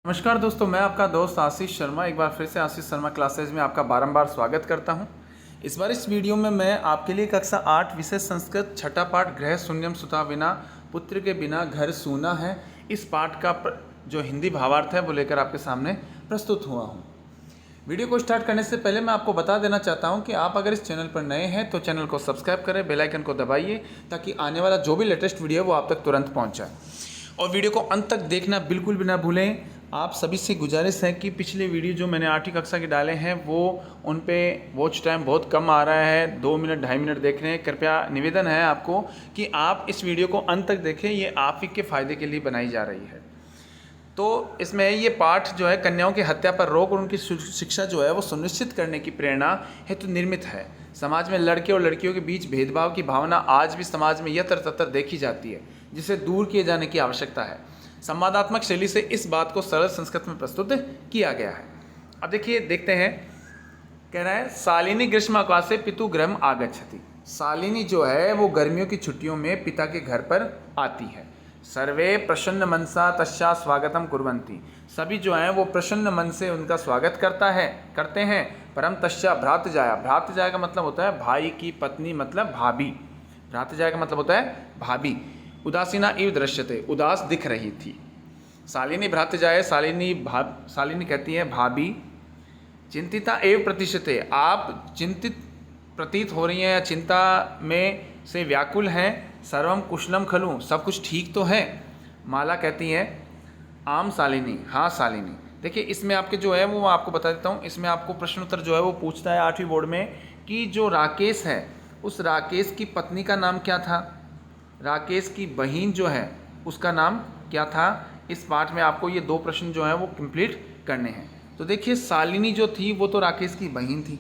नमस्कार दोस्तों, मैं आपका दोस्त आशीष शर्मा एक बार फिर से आशीष शर्मा क्लासेज में आपका बारंबार स्वागत करता हूं। इस बार इस वीडियो में मैं आपके लिए कक्षा 8 विषय संस्कृत छठा पाठ गृह शून्यम सुता बिना पुत्र के बिना घर सूना है, इस पाठ का जो हिंदी भावार्थ है वो लेकर आपके सामने प्रस्तुत हुआ हूँ। वीडियो को स्टार्ट करने से पहले मैं आपको बता देना चाहता हूं कि आप अगर इस चैनल पर नए हैं तो चैनल को सब्सक्राइब करें, बेल आइकन को दबाइए ताकि आने वाला जो भी लेटेस्ट वीडियो है वो आप तक तुरंत पहुंच जाए। और वीडियो को अंत तक देखना बिल्कुल भी ना भूलें। आप सभी से गुजारिश है कि पिछले वीडियो जो मैंने 8वीं कक्षा के डाले हैं वो उन पे वॉच टाइम बहुत कम आ रहा है, 2 मिनट 2.5 मिनट देख रहे हैं। कृपया निवेदन है आपको कि आप इस वीडियो को अंत तक देखें, ये आप ही के फ़ायदे के लिए बनाई जा रही है। तो इसमें ये पाठ जो है कन्याओं की हत्या पर रोक और उनकी शिक्षा जो है वो सुनिश्चित करने की प्रेरणा हेतु निर्मित है। समाज में लड़के और लड़कियों के बीच भेदभाव की भावना आज भी समाज में यत्र तत्र देखी जाती है, जिसे दूर किए जाने की आवश्यकता है। संवादात्मक शैली से इस बात को सरल संस्कृत में प्रस्तुत किया गया है। अब देखिए, देखते हैं। कह रहा है शालिनी ग्रीष्माकाशे पितु गृहम आगच्छति। शालिनी जो है वो गर्मियों की छुट्टियों में पिता के घर पर आती है। सर्वे प्रसन्न मनसा तस्या स्वागतम कुर्वन्ति। सभी जो हैं वो प्रसन्न मन से उनका स्वागत करते हैं। परम तस्या भ्रातृजाया। भ्रातृजाया का मतलब होता है भाई की पत्नी, मतलब भाभी। भ्रातृजाया का मतलब होता है भाभी। उदासीना इव दृश्यते, उदास दिख रही थी। शालिनी भ्रातृजाया, शालिनी कहती है भाभी। चिंतिता एव प्रतिशते, आप चिंतित प्रतीत हो रही हैं या चिंता में से व्याकुल हैं। सर्वम कुशलम खलु, सब कुछ ठीक तो है। माला कहती है आम शालिनी, हाँ शालिनी। देखिए, इसमें आपके जो है वो आपको बता देता हूँ। इसमें आपको प्रश्न उत्तर जो है वो पूछता है 8वीं बोर्ड में कि जो राकेश है उस राकेश की पत्नी का नाम क्या था, राकेश की बहन जो है उसका नाम क्या था। इस पाठ में आपको ये 2 प्रश्न जो हैं वो कंप्लीट करने हैं। तो देखिए, शालिनी जो थी वो तो राकेश की बहन थी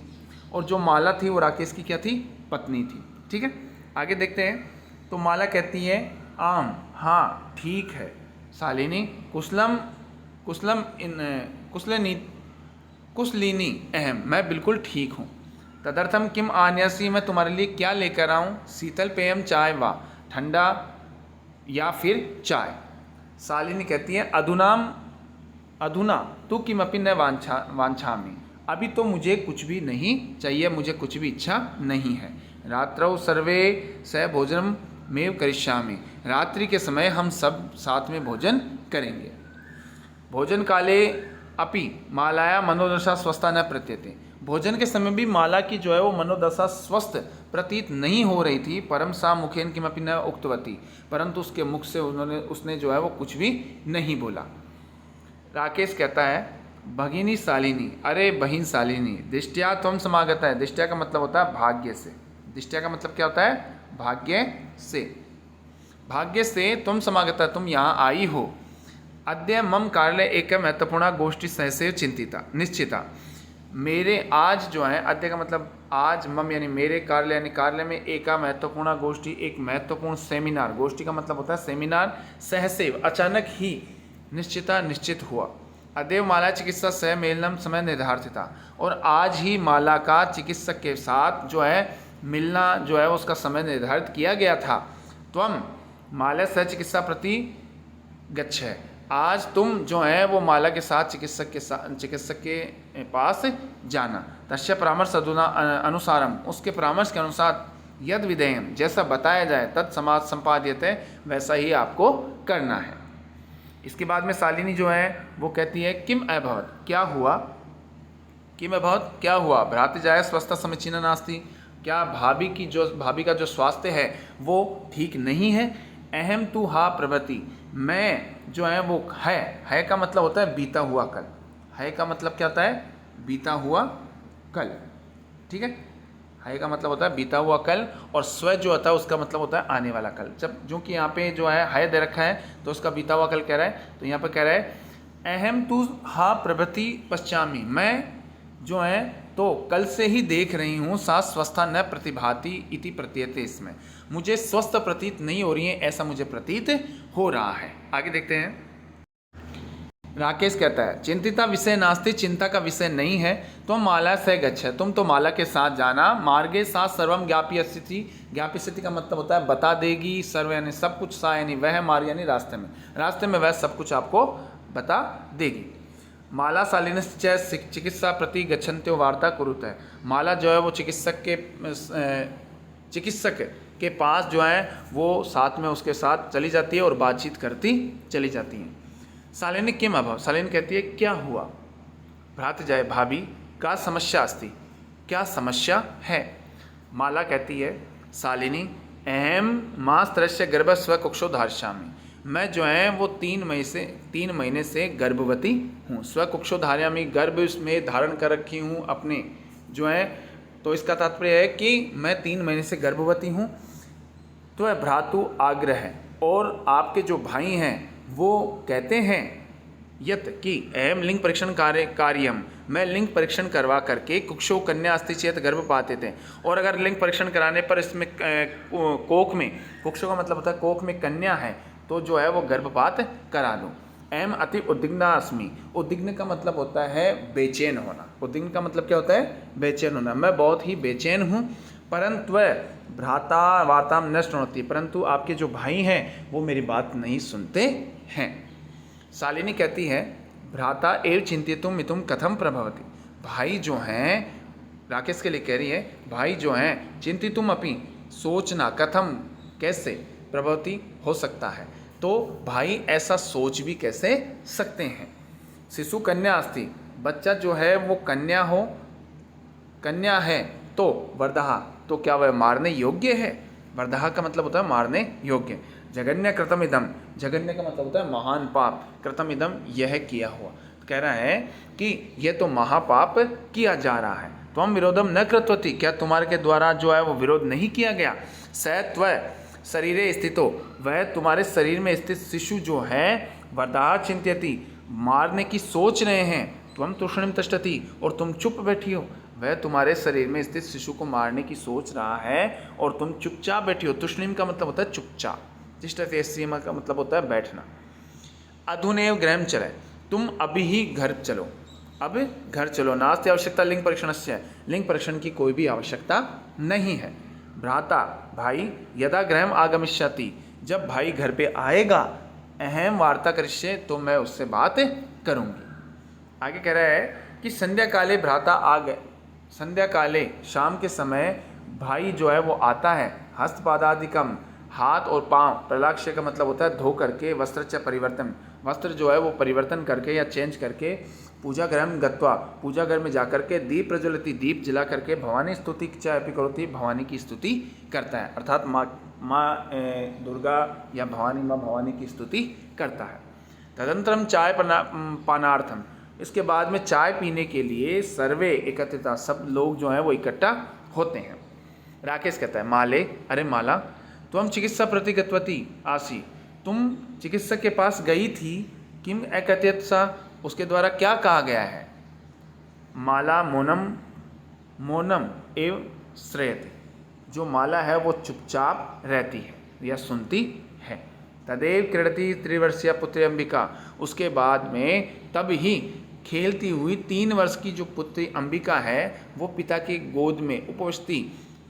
और जो माला थी वो राकेश की क्या थी, पत्नी थी। ठीक है, आगे देखते हैं। तो माला कहती है आम, हाँ ठीक है। शालिनी कुशलिनी अहम, मैं बिल्कुल ठीक हूँ। तदर्थम किम आन्यासी, मैं तुम्हारे लिए क्या लेकर आऊँ। शीतल पेयम, चाय वा, ठंडा या फिर चाय। शालिनी कहती है अधुना तू किमपि न वांछामि, अभी तो मुझे कुछ भी नहीं चाहिए, मुझे कुछ भी इच्छा नहीं है। रात्रौ सर्वे स भोजनम मेव करिष्यामि, रात्रि के समय हम सब साथ में भोजन करेंगे। भोजन काले अपि मालाया मनोदशा स्वस्था न प्रत्यते, भोजन के समय भी माला की जो है वो मनोदशा स्वस्थ प्रतीत नहीं हो रही थी। परम सा मुखेन किमपि न उक्तवती, परंतु उसके मुख से उसने जो है वो कुछ भी नहीं बोला। राकेश कहता है भगिनी शालिनी, अरे बहिन शालिनी। दृष्टिया त्वम समागता है, दृष्टिया का मतलब होता है भाग्य से। दृष्टिया का मतलब क्या होता है, भाग्य से। भाग्य से तुम समागता, तुम यहाँ आई हो। अद्य मम कार्यालय एक महत्वपूर्ण गोष्ठी सहसे चिंतिता निश्चिता, मेरे आज जो है, अद्य का मतलब आज, मम यानी मेरे, कार्यालय यानी कार्यालय में, एक महत्वपूर्ण गोष्ठी, एक महत्वपूर्ण सेमिनार। गोष्ठी का मतलब होता है सेमिनार। सहसेव अचानक ही, निश्चिता निश्चित हुआ। अदेव माला चिकित्सा सह मेलनम समय निर्धारिता, और आज ही माला का चिकित्सक के साथ जो है मिलना जो है उसका समय निर्धारित किया गया था। त्वम माला सह चिकित्सा प्रति गच्छ, आज तुम जो है वो माला के साथ चिकित्सक के पास जाना। तस्य परामर्श अनुसारम, उसके परामर्श के अनुसार, यद विधेयम, जैसा बताया जाए, तत् समाज संपाद्यते, वैसा ही आपको करना है। इसके बाद में शालिनी जो है वो कहती है किम अभवत, क्या हुआ। किम अभवत, क्या हुआ। भ्रातृजाया स्वस्था समीचीना नास्ति, क्या भाभी का जो स्वास्थ्य है वो ठीक नहीं है। अहम तु हा प्रभति, मैं जो है वो है का मतलब होता है बीता हुआ कल। है का मतलब क्या होता है, बीता हुआ कल। ठीक है, है का मतलब होता है बीता हुआ कल, और स्व जो होता है उसका मतलब होता है आने वाला कल। जब जो कि यहाँ पे जो है दे रखा है तो उसका बीता हुआ कल कह रहा है, तो यहाँ पे कह रहा है अहम तु हा प्रभति पश्चामी, मैं जो है तो कल से ही देख रही हूँ। सा स्वस्था न प्रतिभाति इति प्रतीयते, इसमें मुझे स्वस्थ प्रतीत नहीं हो रही है, ऐसा मुझे प्रतीत हो रहा है। आगे देखते हैं। राकेश कहता है चिंतिता विषय नास्ति, चिंता का विषय नहीं है। तुम माला से गच्छ, तुम तो माला के साथ जाना। मार्गे सा सर्वम ज्ञापी स्थिति, ज्ञापी स्थिति का मतलब होता है बता देगी। सर्व यानी सब कुछ, सा यानी वह, मार्ग यानी रास्ते में, रास्ते में वह सब कुछ आपको बता देगी। माला शालिनश्च चिकित्सा प्रति गच्छन्त्यो वार्ता कुरुते। माला जो है वो चिकित्सक के पास जो है वो साथ में उसके साथ चली जाती है और बातचीत करती चली जाती हैं। शालिनी किम अभव, शालिनी कहती है क्या हुआ। भ्रातृजाय भाभी का समस्या अस्ति, क्या समस्या है। माला कहती है शालिनी अहम मास्तरस्य गर्भ स्वकुक्षो धारयामि, मैं जो है वो 3 महीने से गर्भवती हूँ। स्वकुक्षो धारयामि, गर्भ में धारण कर रखी हूँ अपने जो है, तो इसका तात्पर्य है कि मैं 3 महीने से गर्भवती हूँ। तो है भ्रातु आग्रह है, और आपके जो भाई हैं वो कहते हैं यत कि अहम लिंग परीक्षण कार्यम, मैं लिंग परीक्षण करवा करके कुक्षो कन्या अस्ति चेत गर्भ पाते थे, और अगर लिंग परीक्षण कराने पर इसमें कोख में, कुक्षो का मतलब होता है कोख में कन्या है, तो जो है वो गर्भपात करा दूँ। अहम अति उद्विग्ना अस्मि, उद्विग्न का मतलब होता है बेचैन होना। उद्विग्न का मतलब क्या होता है, बेचैन होना। मैं बहुत ही बेचैन हूँ। परंतु भ्राता वार्ता न शृणोति, परंतु आपके जो भाई हैं वो मेरी बात नहीं सुनते हैं। शालिनी कहती है भ्राता एव चिंतितुम मितुम कथम प्रभवति, भाई जो हैं, राकेश के लिए कह रही है भाई जो हैं चिंतितुम अपि, सोचना, कथम कैसे, प्रभवति हो सकता है, तो भाई ऐसा सोच भी कैसे सकते हैं। शिशु कन्या अस्ति, बच्चा जो है वो कन्या है, तो वर्धहा, तो क्या वह मारने योग्य है। वर्धहा का मतलब होता है मारने योग्य। जघन्य कृतम इदम, जघन्य का मतलब होता है महान पाप, कृतम इदम यह किया हुआ। तो कह रहा है कि यह तो महापाप किया जा रहा है। त्वम विरोधम न कृतवती, क्या तुम्हारे के द्वारा जो है वो विरोध नहीं किया गया। स त्व शरीरे स्थितो, वह तुम्हारे शरीर में स्थित शिशु जो है वर्धहा चिंत्यति, मारने की सोच रहे हैं। त्वम तूष्णीम तिष्ठति, और तुम चुप बैठी हो। वह तुम्हारे शरीर में स्थित शिशु को मारने की सोच रहा है और तुम चुपचाप बैठी हो। तुष्णीम का मतलब होता है चुपचाप, तिष्ठति सीमा का मतलब होता है बैठना। अधुनेव गृहम चले, तुम अभी ही घर चलो, अब घर चलो। नास्ति आवश्यकता लिंग परीक्षणस्य, लिंग परीक्षण की कोई भी आवश्यकता नहीं है। भ्राता भाई यदा गृहम आगमिष्यति, जब भाई घर पे आएगा, अहम वार्ता करिष्ये, तो मैं उससे बात करूँगी। आगे कह रहा है कि संध्या काले भ्राता आ गए, संध्या काले शाम के समय भाई जो है वो आता है। हस्तपादादिकम, हाथ और पांव, प्रलाक्ष्य का मतलब होता है धो करके, वस्त्रच परिवर्तन, वस्त्र जो है वो परिवर्तन करके या चेंज करके, पूजा गृहम गत्वा, पूजा घर में जाकर के, दीप प्रज्वलति, दीप जला करके, भवानी स्तुति चापि करोति, भवानी की स्तुति करता है, अर्थात माँ दुर्गा या भवानी माँ भवानी की स्तुति करता है। तदनंतरम चाय पानार्थम, इसके बाद में चाय पीने के लिए सर्वे एकत्रिता, सब लोग जो हैं वो इकट्ठा होते हैं। राकेश कहता है माले, अरे माला, तुम चिकित्सा प्रति गतवती आसी, तुम चिकित्सक के पास गई थी, किम एकत्रित सा, उसके द्वारा क्या कहा गया है। माला मौनम एव श्रेयते, जो माला है वो चुपचाप रहती है या सुनती है। तदेव क्रीडति 3 वर्षीय पुत्री अंबिका, उसके बाद में तब ही खेलती हुई 3 वर्ष की जो पुत्री अंबिका है वो पिता की गोद में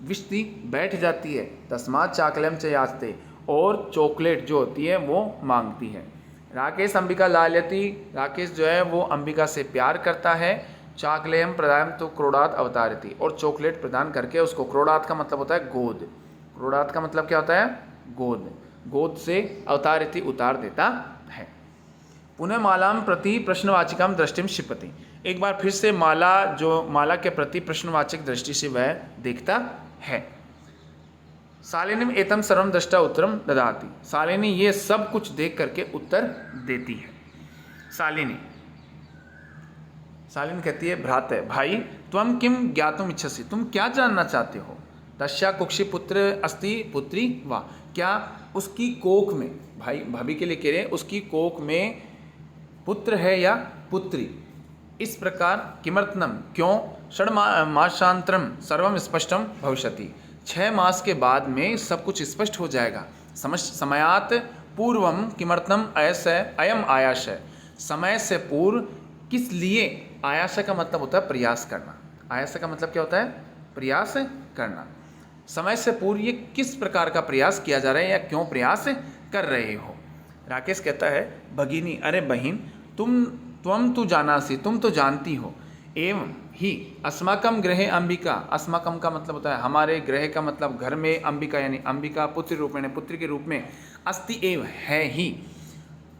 विष्टि बैठ जाती है। तस्मात् चाकलम च याचते, और चॉकलेट जो होती है वो मांगती है। राकेश अंबिका लाल्यति, राकेश जो है वो अंबिका से प्यार करता है। चाकलेयम प्रदान तो क्रोडात अवतारती, और चॉकलेट प्रदान करके उसको, क्रोडात का मतलब होता है गोद, क्रोडात का मतलब क्या होता है गोद, गोद से अवतारती उतार देता है। पुनः मालाम प्रति प्रश्नवाचिकाम दृष्टिम क्षिपति, एक बार फिर से माला के प्रति प्रश्नवाचक दृष्टि से वह देखता है। शालिनीम एतम सर्वम दृष्टा उत्तरम ददाति, शालिनी ये सब कुछ देख करके उत्तर देती है। शालिनी कहती है भ्राते, भाई त्वम किम ज्ञातुम इच्छसि, तुम क्या जानना चाहते हो। तस्या कुक्षी पुत्र अस्ति पुत्री वा, क्या उसकी कोख में, भाई भाभी के लिए कह रहे हैं, उसकी कोख में पुत्र है या पुत्री। इस प्रकार किमर्थनम, क्यों, 6 मासांतरम सर्वम स्पष्टम भविष्यति, 6 मास के बाद में सब कुछ स्पष्ट हो जाएगा। समयात पूर्वम किमर्थनम अयम आयास, समय से पूर्व किस लिए, आयास का मतलब होता है प्रयास करना, आयास का मतलब क्या होता है प्रयास करना। समय से पूर्व ये किस प्रकार का प्रयास किया जा रहा है या क्यों प्रयास कर रहे हो। राकेश कहता है भगिनी, अरे बहन, तुम त्वम तु जानासि, तुम तो जानती हो, एवं ही अस्माकं गृहे अंबिका, अस्माकं का मतलब होता है हमारे, गृह का मतलब घर में, अंबिका यानी अंबिका पुत्र रूपेण, पुत्र के रूप में, अस्ति एव है ही,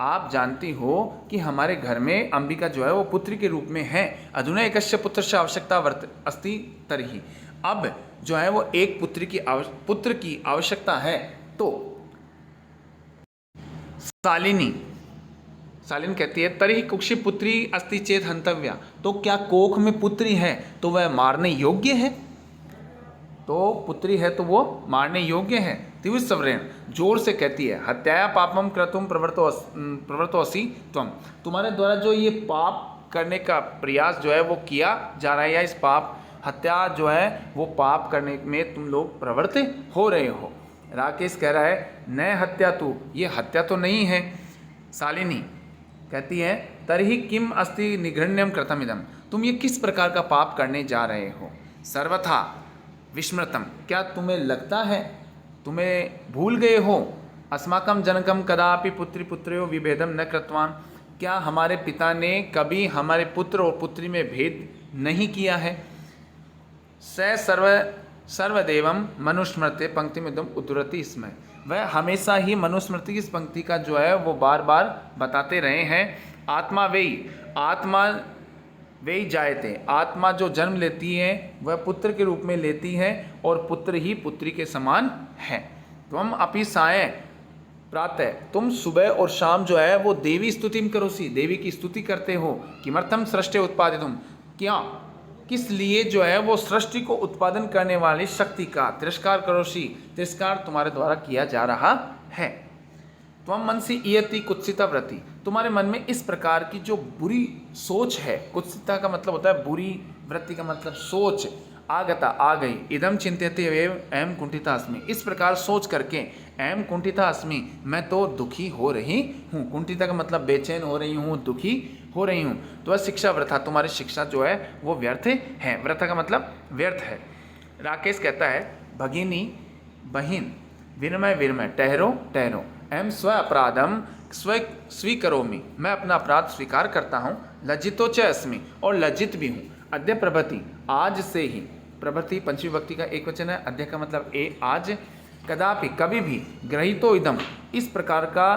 आप जानती हो कि हमारे घर में अंबिका जो है वो पुत्र के रूप में है। अधुना एकस्य पुत्रस्य आवश्यकता वर्त अस्ति तर्हि, अब जो है वो एक पुत्र की आवश्यकता है। तो शालिनी कहती है तर्हि कुक्षि पुत्री अस्ति चेत हंतव्या, तो क्या कोख में पुत्री है तो वह मारने योग्य है, तो पुत्री है तो वो मारने योग्य है। तीव्र सवरेण जोर से कहती है हत्याया पापम क्रतुम प्रवृत्तो असि त्वम, तुम्हारे द्वारा जो ये पाप करने का प्रयास जो है वो किया जा रहा है, या इस पाप हत्या जो है वो पाप करने में तुम लोग प्रवृत्त हो रहे हो। राकेश कह रहा है न हत्या तू, ये हत्या तो नहीं है। शालिनी कहती है तर्हि किम अस्ति निघृण्यम कृतम इदम, तुम ये किस प्रकार का पाप करने जा रहे हो। सर्वथा विस्मृतम, क्या तुम्हें लगता है, तुम्हें भूल गए हो, अस्माकं जनकम कदापि पुत्री पुत्र्यो विभेदम न कृतवान, क्या हमारे पिता ने कभी हमारे पुत्र और पुत्री में भेद नहीं किया है। स सर्वदेवम मनुस्मृति पंक्ति में उद्धरति स्म, वह हमेशा ही मनुस्मृति की इस पंक्ति का जो है वो बार बार बताते रहे हैं। आत्मा वेई जायते, आत्मा जो जन्म लेती है वह पुत्र के रूप में लेती है और पुत्र ही पुत्री के समान है। त्वम अपि साय प्रातः, तुम सुबह और शाम जो है वो देवी स्तुतिम करोसी, देवी की स्तुति करते हो। किमर्थम सृष्टि उत्पादितुम, क्या किस लिए जो है वो सृष्टि को उत्पादन करने वाली शक्ति का तिरस्कार करोसी, तिरस्कार तुम्हारे द्वारा किया जा रहा है। त्वम मनसि इयति कुत्सिता वृत्ति, तुम्हारे मन में इस प्रकार की जो बुरी सोच है, कुत्सिता का मतलब होता है बुरी, वृत्ति का मतलब सोच, आगता आ गई, इदम चिंत्यते एवं कुंठिता अस्मि, इस प्रकार सोच करके एवं कुंठिता अस्मि, मैं तो दुखी हो रही हूँ। कुंठिता का मतलब बेचैन हो रही हूँ, दुखी हो रही हूँ। तो वह शिक्षा वृथा, तुम्हारी शिक्षा जो है वो व्यर्थ है। वृथा का मतलब व्यर्थ है। राकेश कहता है भगिनी बहिन विनमय ठहरो ठहरो, एम स्व अपराधम स्वीकरोमि, मैं अपना अपराध स्वीकार करता हूँ। लज्जितो च अस्मि, और लज्जित भी हूँ। अद्य प्रभृति, आज से ही, प्रभृति पंचमी विभक्ति का एक वचन है, अद्य का मतलब आज, कदापि कभी भी, ग्रहीतो इदम, इस प्रकार का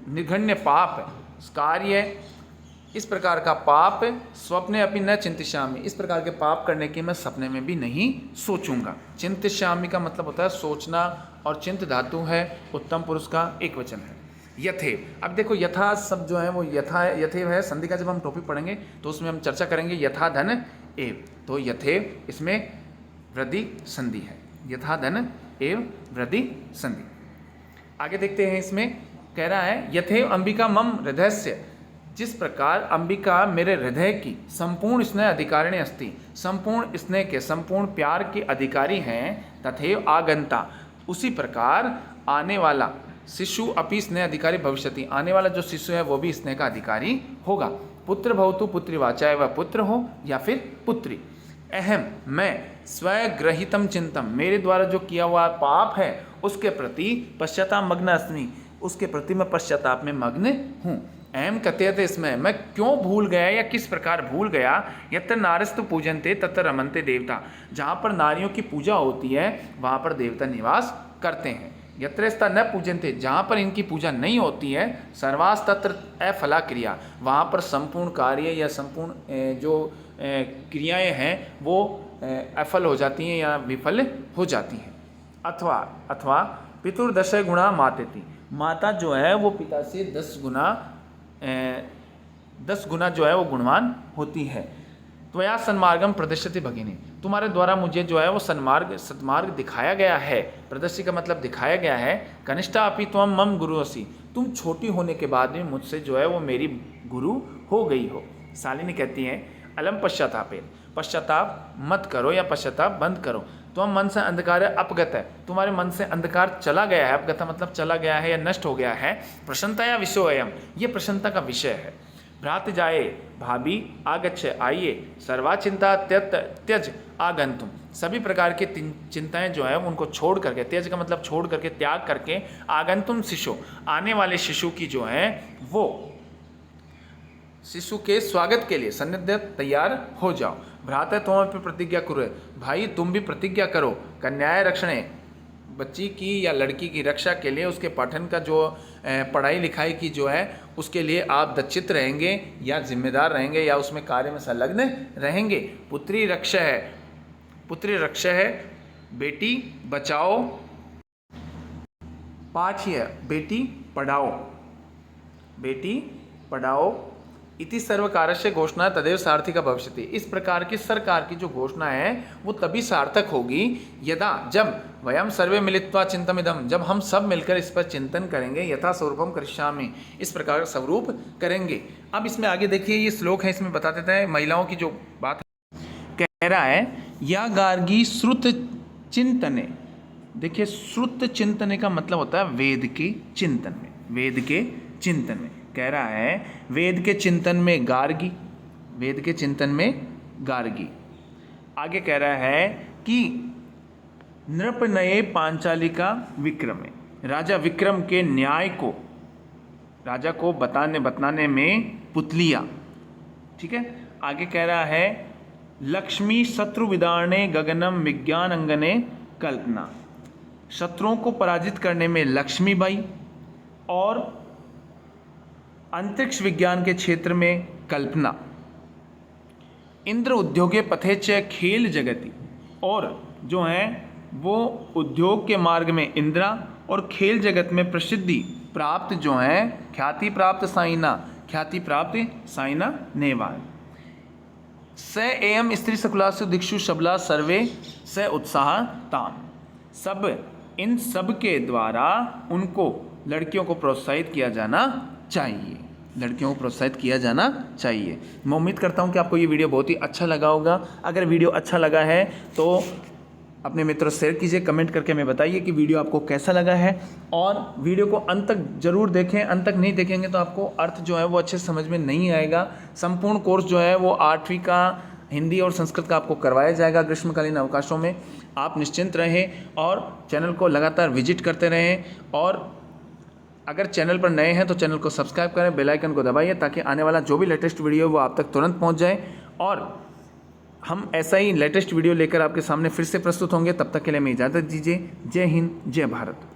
निघण्य पाप कार्य, इस प्रकार का पाप स्वप्ने अपि न चिंतिष्यामि, इस प्रकार के पाप करने की मैं सपने में भी नहीं सोचूंगा। चिंतिष्यामि का मतलब होता है सोचना, और चिंत धातु है उत्तम पुरुष का एक वचन है। यथेव, अब देखो यथा शब्द जो है वो यथेव है, संधि का जब हम टॉपिक पढ़ेंगे तो उसमें हम चर्चा करेंगे यथा धन एव, तो यथेव इसमें वृद्धि संधि है, यथा धन एव वृद्धि संधि। आगे देखते हैं, इसमें कह रहा है यथेव अंबिका मम हृदयस्य, जिस प्रकार अंबिका मेरे हृदय की संपूर्ण स्नेह अधिकारिणी अस्ति, संपूर्ण स्नेह के, संपूर्ण प्यार के अधिकारी हैं। तथैव आगंता, उसी प्रकार आने वाला शिशु अपि स्नेह अधिकारी भविष्यति, आने वाला जो शिशु है वो भी स्नेह का अधिकारी होगा। पुत्र भवतु पुत्री वा, चाहे वह पुत्र हो या फिर पुत्री। अहम, मैं स्वग्रहितम चिंतम, मेरे द्वारा जो किया हुआ पाप है उसके प्रति पश्चाताप मग्न अस्मि, उसके प्रति मैं पश्चाताप में मग्न हूँ। अहम कथयते, इसमें मैं क्यों भूल गया या किस प्रकार भूल गया। यत्र नारस्तु पूजनते तत्र रमन्ते देवता, जहाँ पर नारियों की पूजा होती है वहाँ पर देवता निवास करते हैं। यत्र स्था न पूजनते, जहाँ पर इनकी पूजा नहीं होती है, सर्वास तत्र अफला क्रिया, वहाँ पर संपूर्ण कार्य या संपूर्ण जो क्रियाएं हैं वो अफल हो जाती हैं या विफल हो जाती हैं। अथवा पितुर्दश गुणा मातेति, माता जो है वो पिता से 10 गुना जो है वो गुणवान होती है। त्वया सन्मार्गम प्रदर्शति भगिनी, तुम्हारे द्वारा मुझे जो है वो सन्मार्ग दिखाया गया है। प्रदर्शित का मतलब दिखाया गया है। कनिष्ठा अपि त्वम मम गुरुअसि, तुम छोटी होने के बाद में मुझसे जो है वो मेरी गुरु हो गई हो। शालिनी कहती है अलम पश्चातापे, पश्चाताप मत करो या पश्चाताप बंद करो। तुम मन से अंधकार अपगत है, तुम्हारे मन से अंधकार चला गया है। अपगत मतलब चला गया है या नष्ट हो गया है। प्रसन्नता या विषयोयम, ये प्रसन्नता का विषय है। भ्रात जाए भाभी आगच्छ, आइए। सर्वा चिंता त्यज आगंतुम, सभी प्रकार की चिंताएं जो है उनको छोड़ करके, त्यज का मतलब छोड़ करके, त्याग करके, आगंतुम शिशु, आने वाले शिशु की जो है वो शिशु के स्वागत के लिए सन्निध्य तैयार हो जाओ। भ्राता त्वमपि प्रतिज्ञा कुरु, भाई तुम भी प्रतिज्ञा करो। कन्याय रक्षणे, बच्ची की या लड़की की रक्षा के लिए, उसके पठन का जो पढ़ाई लिखाई की जो है उसके लिए आप दक्षित रहेंगे या जिम्मेदार रहेंगे या उसमें कार्य में संलग्न रहेंगे। पुत्री रक्षा है, पुत्री रक्षा है, बेटी बचाओ। पाठ ही है, बेटी पढ़ाओ, बेटी पढ़ाओ। इति सर्वकारस्य घोषणा तदेव सार्थिका भविष्यति। इस प्रकार की सरकार की जो घोषणा है वो तभी सार्थक होगी यदा, जब वयम सर्वे मिलित्वा चिंतमिदम, जब हम सब मिलकर इस पर चिंतन करेंगे। यथा स्वरूपम करिष्यामि, इस प्रकार का स्वरूप करेंगे। अब इसमें आगे देखिए, ये श्लोक है, इसमें बता देता है महिलाओं की जो बात कह रहा है। या गार्गी श्रुत चिंतने, देखिए श्रुत चिंतने का मतलब होता है वेद के चिंतन में, वेद के चिंतन में। कह रहा है वेद के चिंतन में गार्गी, वेद के चिंतन में गार्गी। आगे कह रहा है कि नृपनये पांचालिका विक्रमे, राजा विक्रम के न्याय को, राजा को बताने में पुतलियाँ। ठीक है, आगे कह रहा है लक्ष्मी शत्रु विदारणे गगनम विज्ञान अंगने कल्पना, शत्रुओं को पराजित करने में लक्ष्मीबाई और अंतरिक्ष विज्ञान के क्षेत्र में कल्पना। इंद्र उद्योगे पथे च खेल जगति, और जो है वो उद्योग के मार्ग में इंद्रा और खेल जगत में प्रसिद्धि प्राप्त जो है, ख्याति प्राप्त साइना, ख्याति प्राप्त साइना नेवाल। स एयम स्त्री सकुलासु दिक्षु शबला सर्वे स उत्साह ताम, सब इन सब के द्वारा उनको, लड़कियों को प्रोत्साहित किया जाना चाहिए, लड़कियों को प्रोत्साहित किया जाना चाहिए। मैं उम्मीद करता हूँ कि आपको ये वीडियो बहुत ही अच्छा लगा होगा। अगर वीडियो अच्छा लगा है तो अपने मित्रों से शेयर कीजिए, कमेंट करके हमें बताइए कि वीडियो आपको कैसा लगा है, और वीडियो को अंत तक जरूर देखें। अंत तक नहीं देखेंगे तो आपको अर्थ जो है वो अच्छे समझ में नहीं आएगा। संपूर्ण कोर्स जो है वो 8वीं का हिंदी और संस्कृत का आपको करवाया जाएगा ग्रीष्मकालीन अवकाशों में। आप निश्चिंत रहें और चैनल को लगातार विजिट करते रहें, और अगर चैनल पर नए हैं तो चैनल को सब्सक्राइब करें, बेल आइकन को दबाइए ताकि आने वाला जो भी लेटेस्ट वीडियो है वो आप तक तुरंत पहुंच जाए। और हम ऐसा ही लेटेस्ट वीडियो लेकर आपके सामने फिर से प्रस्तुत होंगे। तब तक के लिए हमें इजाज़त दीजिए। जय हिंद, जय भारत।